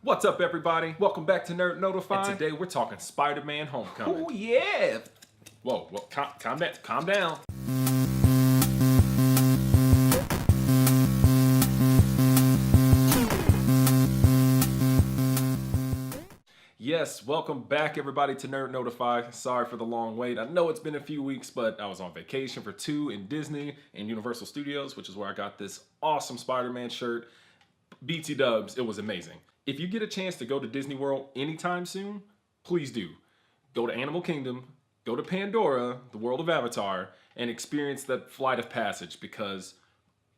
What's up, everybody? Welcome back to Nerd Notify. And today we're talking Spider-Man Homecoming. Oh yeah! Whoa, calm down, calm down. Yes, welcome back, everybody, to Nerd Notify. Sorry for the long wait. I know it's been a few weeks, but I was on vacation for 2 in Disney and Universal Studios, which is where I got this awesome Spider-Man shirt. BT Dubs, it was amazing. If you get a chance to go to Disney World anytime soon, please do. Go to Animal Kingdom, go to Pandora, the world of Avatar, and experience that flight of passage because,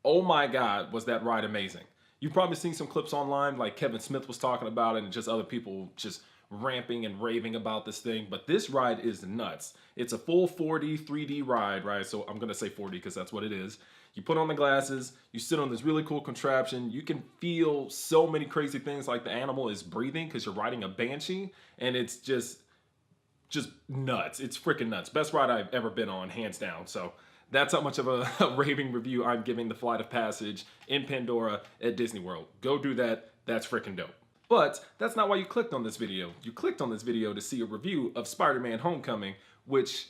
oh my God, was that ride amazing. You've probably seen some clips online like Kevin Smith was talking about it and just other people just ramping and raving about this thing, but this ride is nuts. It's a full 4D, 3D ride, right? So I'm gonna say 4D because that's what it is. You put on the glasses, you sit on this really cool contraption, you can feel so many crazy things like the animal is breathing because you're riding a banshee, and it's just nuts. It's freaking nuts. Best ride I've ever been on, hands down. So that's how much of a raving review I'm giving the Flight of Passage in Pandora at Disney World. Go do that. That's freaking dope. But that's not why you clicked on this video. You clicked on this video to see a review of Spider-Man Homecoming, which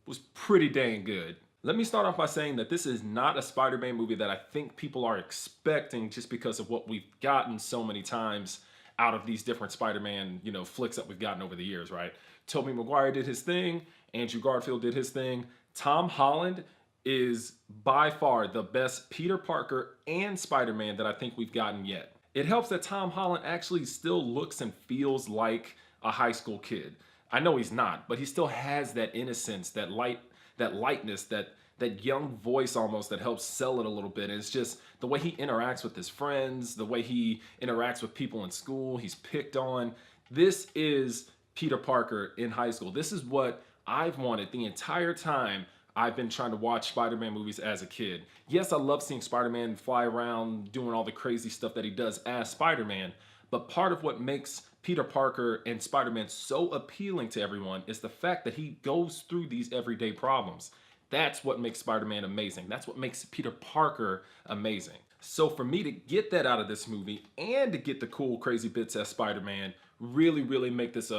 was pretty dang good. Let me start off by saying that this is not a Spider-Man movie that I think people are expecting just because of what we've gotten so many times out of these different Spider-Man, flicks that we've gotten over the years, right? Tobey Maguire did his thing, Andrew Garfield did his thing. Tom Holland is by far the best Peter Parker and Spider-Man that I think we've gotten yet. It helps that Tom Holland actually still looks and feels like a high school kid. I know he's not, but he still has that innocence, that lightness, that young voice almost that helps sell it a little bit. And it's just the way he interacts with his friends, the way he interacts with people in school, he's picked on. This is Peter Parker in high school. This is what I've wanted the entire time I've been trying to watch Spider-Man movies as a kid. Yes, I love seeing Spider-Man fly around doing all the crazy stuff that he does as Spider-Man, but part of what makes Peter Parker and Spider-Man so appealing to everyone is the fact that he goes through these everyday problems. That's what makes Spider-Man amazing. That's what makes Peter Parker amazing. So for me to get that out of this movie and to get the cool, crazy bits as Spider-Man really make this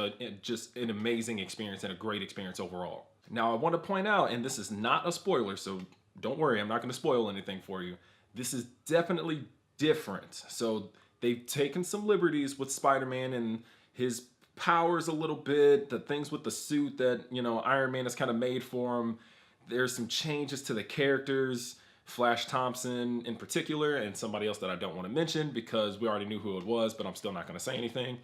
just an amazing experience and a great experience overall. Now, I want to point out, and this is not a spoiler, so don't worry, I'm not going to spoil anything for you. This is definitely different. So they've taken some liberties with Spider-Man and his powers a little bit, the things with the suit that, Iron Man has kind of made for him. There's some changes to the characters, Flash Thompson in particular, and somebody else that I don't want to mention because we already knew who it was, but I'm still not going to say anything.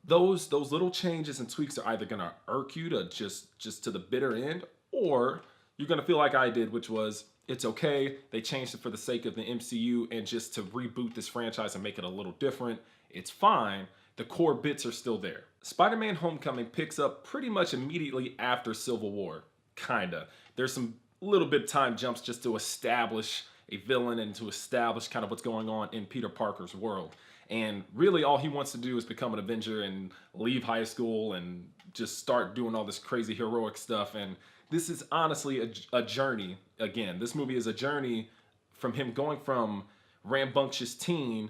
Those little changes and tweaks are either going to irk you to just to the bitter end, or you're going to feel like I did, which was, it's okay, they changed it for the sake of the MCU and just to reboot this franchise and make it a little different. It's fine. The core bits are still there. Spider-Man Homecoming picks up pretty much immediately after Civil War, kinda. There's some little bit of time jumps just to establish a villain and to establish kind of what's going on in Peter Parker's world. And really all he wants to do is become an Avenger and leave high school and just start doing all this crazy heroic stuff. And this is honestly a journey. Again, this movie is a journey from him going from rambunctious teen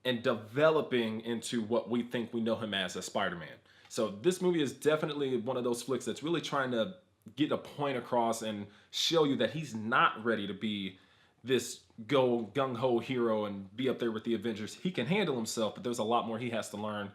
and developing into what we think we know him as Spider-Man. So this movie is definitely one of those flicks that's really trying to get a point across and show you that he's not ready to be this go gung-ho hero and be up there with the Avengers. He can handle himself, but there's a lot more he has to learn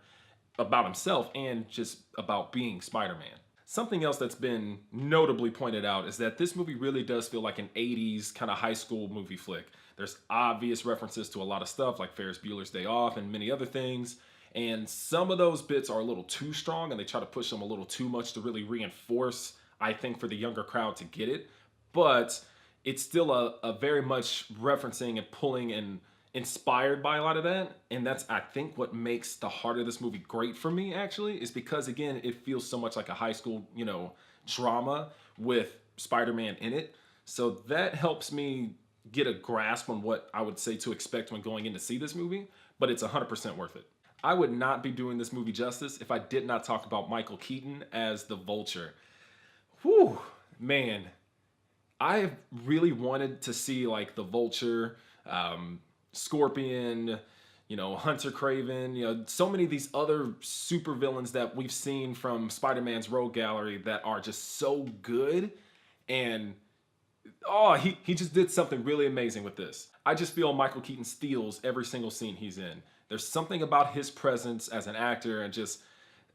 about himself and just about being Spider-Man. Something else that's been notably pointed out is that this movie really does feel like an 80s kind of high school movie flick. There's obvious references to a lot of stuff like Ferris Bueller's Day Off and many other things. And some of those bits are a little too strong and they try to push them a little too much to really reinforce, I think, for the younger crowd to get it. But it's still a very much referencing and pulling and inspired by a lot of that. And that's, I think, what makes the heart of this movie great for me, actually, is because, again, it feels so much like a high school, drama with Spider-Man in it. So that helps me get a grasp on what I would say to expect when going in to see this movie, but it's 100% worth it. I would not be doing this movie justice if I did not talk about Michael Keaton as the Vulture. Whew, man. I really wanted to see like the Vulture, Scorpion, Hunter Craven, so many of these other super villains that we've seen from Spider-Man's Rogue Gallery that are just so good. And he just did something really amazing with this. I just feel Michael Keaton steals every single scene he's in. There's something about his presence as an actor and just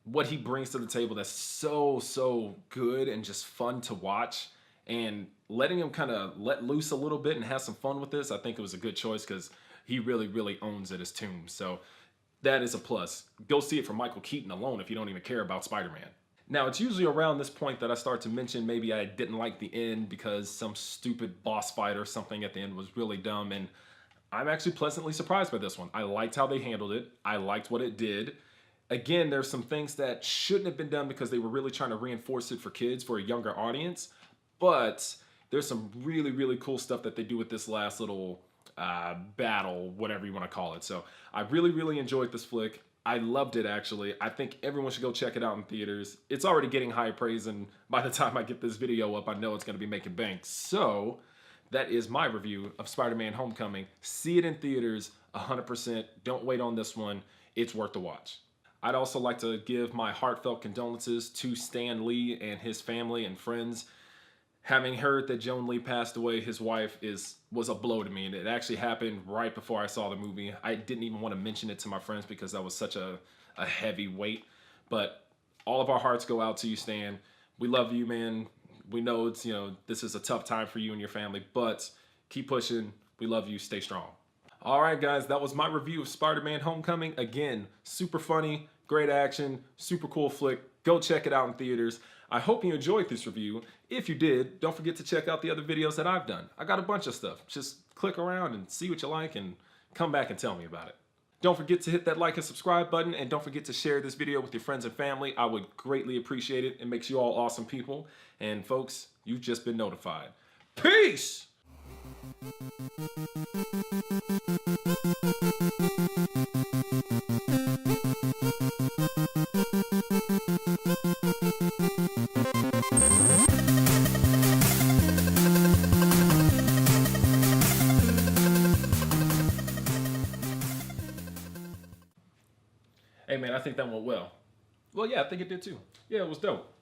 what he brings to the table that's so good and just fun to watch. And letting him kind of let loose a little bit and have some fun with this, I think it was a good choice because he really owns it as Tomb. So that is a plus. Go see it for Michael Keaton alone if you don't even care about Spider-Man. Now, it's usually around this point that I start to mention maybe I didn't like the end because some stupid boss fight or something at the end was really dumb, and I'm actually pleasantly surprised by this one. I liked how they handled it. I liked what it did. Again, there's some things that shouldn't have been done because they were really trying to reinforce it for kids, for a younger audience, but there's some really cool stuff that they do with this last little battle, whatever you want to call it. So I really enjoyed this flick. I loved it, actually. I think everyone should go check it out in theaters. It's already getting high praise, and by the time I get this video up, I know it's going to be making bank. So that is my review of Spider-Man Homecoming. See it in theaters, 100%. Don't wait on this one. It's worth the watch. I'd also like to give my heartfelt condolences to Stan Lee and his family and friends. Having heard that Joan Lee passed away, his wife, was a blow to me, and it actually happened right before I saw the movie. I didn't even want to mention it to my friends because that was such a heavy weight. But all of our hearts go out to you, Stan. We love you, man. We know it's this is a tough time for you and your family, but keep pushing. We love you. Stay strong. All right, guys, that was my review of Spider-Man Homecoming. Again, super funny, great action, super cool flick. Go check it out in theaters. I hope you enjoyed this review. If you did, don't forget to check out the other videos that I've done. I got a bunch of stuff. Just click around and see what you like and come back and tell me about it. Don't forget to hit that like and subscribe button, and don't forget to share this video with your friends and family. I would greatly appreciate it. It makes you all awesome people. And folks, you've just been notified. Peace! Hey man, I think that went well. Well, yeah, I think it did too. Yeah, it was dope.